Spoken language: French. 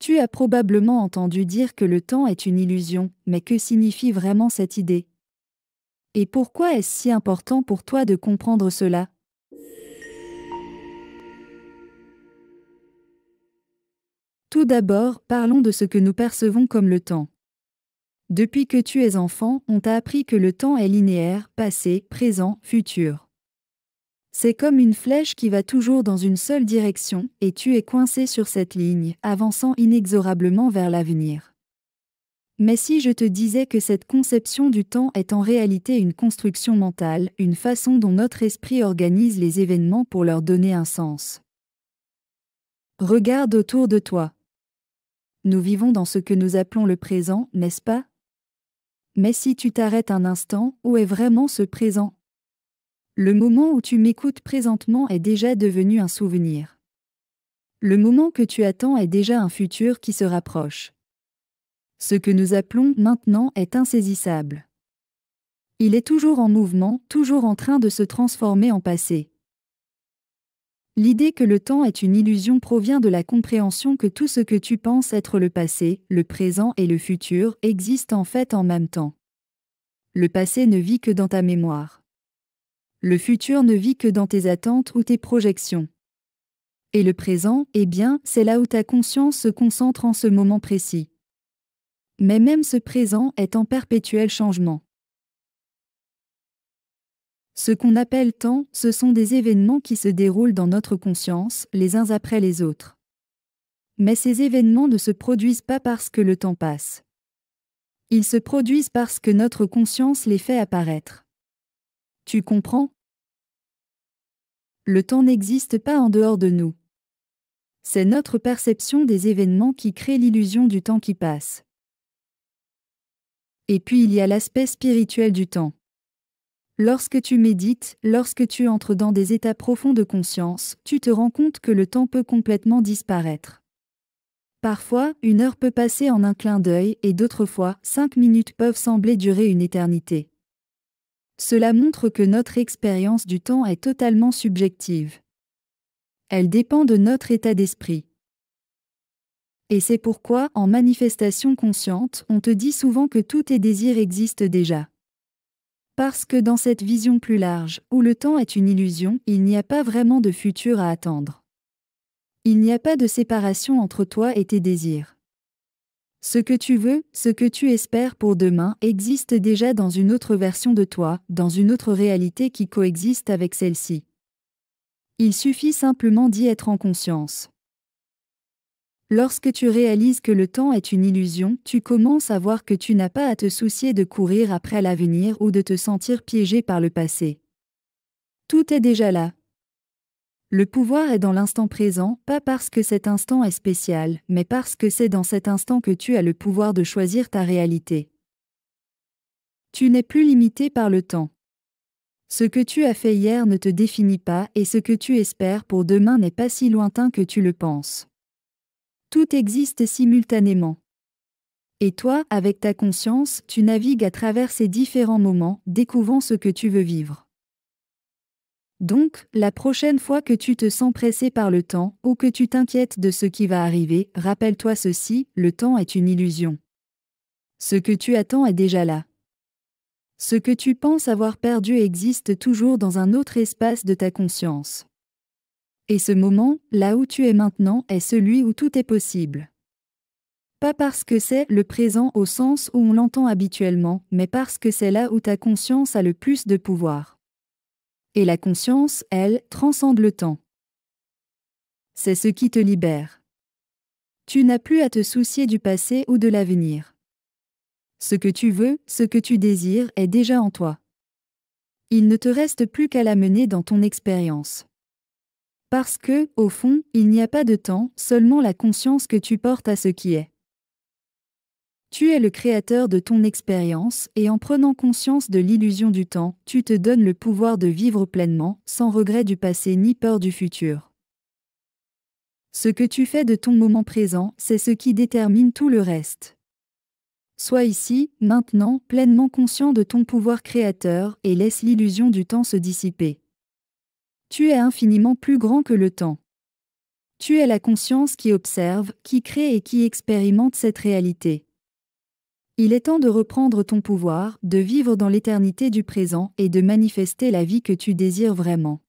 Tu as probablement entendu dire que le temps est une illusion, mais que signifie vraiment cette idée? Et pourquoi est-ce si important pour toi de comprendre cela? Tout d'abord, parlons de ce que nous percevons comme le temps. Depuis que tu es enfant, on t'a appris que le temps est linéaire, passé, présent, futur. C'est comme une flèche qui va toujours dans une seule direction, et tu es coincé sur cette ligne, avançant inexorablement vers l'avenir. Mais si je te disais que cette conception du temps est en réalité une construction mentale, une façon dont notre esprit organise les événements pour leur donner un sens. Regarde autour de toi. Nous vivons dans ce que nous appelons le présent, n'est-ce pas? Mais si tu t'arrêtes un instant, où est vraiment ce présent? Le moment où tu m'écoutes présentement est déjà devenu un souvenir. Le moment que tu attends est déjà un futur qui se rapproche. Ce que nous appelons maintenant est insaisissable. Il est toujours en mouvement, toujours en train de se transformer en passé. L'idée que le temps est une illusion provient de la compréhension que tout ce que tu penses être le passé, le présent et le futur existent en fait en même temps. Le passé ne vit que dans ta mémoire. Le futur ne vit que dans tes attentes ou tes projections. Et le présent, eh bien, c'est là où ta conscience se concentre en ce moment précis. Mais même ce présent est en perpétuel changement. Ce qu'on appelle temps, ce sont des événements qui se déroulent dans notre conscience, les uns après les autres. Mais ces événements ne se produisent pas parce que le temps passe. Ils se produisent parce que notre conscience les fait apparaître. Tu comprends? Le temps n'existe pas en dehors de nous. C'est notre perception des événements qui crée l'illusion du temps qui passe. Et puis il y a l'aspect spirituel du temps. Lorsque tu médites, lorsque tu entres dans des états profonds de conscience, tu te rends compte que le temps peut complètement disparaître. Parfois, 1 heure peut passer en un clin d'œil et d'autres fois, 5 minutes peuvent sembler durer une éternité. Cela montre que notre expérience du temps est totalement subjective. Elle dépend de notre état d'esprit. Et c'est pourquoi, en manifestation consciente, on te dit souvent que tous tes désirs existent déjà. Parce que dans cette vision plus large, où le temps est une illusion, il n'y a pas vraiment de futur à attendre. Il n'y a pas de séparation entre toi et tes désirs. Ce que tu veux, ce que tu espères pour demain, existe déjà dans une autre version de toi, dans une autre réalité qui coexiste avec celle-ci. Il suffit simplement d'y être en conscience. Lorsque tu réalises que le temps est une illusion, tu commences à voir que tu n'as pas à te soucier de courir après l'avenir ou de te sentir piégé par le passé. Tout est déjà là. Le pouvoir est dans l'instant présent, pas parce que cet instant est spécial, mais parce que c'est dans cet instant que tu as le pouvoir de choisir ta réalité. Tu n'es plus limité par le temps. Ce que tu as fait hier ne te définit pas et ce que tu espères pour demain n'est pas si lointain que tu le penses. Tout existe simultanément. Et toi, avec ta conscience, tu navigues à travers ces différents moments, découvrant ce que tu veux vivre. Donc, la prochaine fois que tu te sens pressé par le temps, ou que tu t'inquiètes de ce qui va arriver, rappelle-toi ceci, le temps est une illusion. Ce que tu attends est déjà là. Ce que tu penses avoir perdu existe toujours dans un autre espace de ta conscience. Et ce moment, là où tu es maintenant, est celui où tout est possible. Pas parce que c'est le présent au sens où on l'entend habituellement, mais parce que c'est là où ta conscience a le plus de pouvoir. Et la conscience, elle, transcende le temps. C'est ce qui te libère. Tu n'as plus à te soucier du passé ou de l'avenir. Ce que tu veux, ce que tu désires, est déjà en toi. Il ne te reste plus qu'à l'amener dans ton expérience. Parce que, au fond, il n'y a pas de temps, seulement la conscience que tu portes à ce qui est. Tu es le créateur de ton expérience, et en prenant conscience de l'illusion du temps, tu te donnes le pouvoir de vivre pleinement, sans regret du passé ni peur du futur. Ce que tu fais de ton moment présent, c'est ce qui détermine tout le reste. Sois ici, maintenant, pleinement conscient de ton pouvoir créateur, et laisse l'illusion du temps se dissiper. Tu es infiniment plus grand que le temps. Tu es la conscience qui observe, qui crée et qui expérimente cette réalité. Il est temps de reprendre ton pouvoir, de vivre dans l'éternité du présent et de manifester la vie que tu désires vraiment.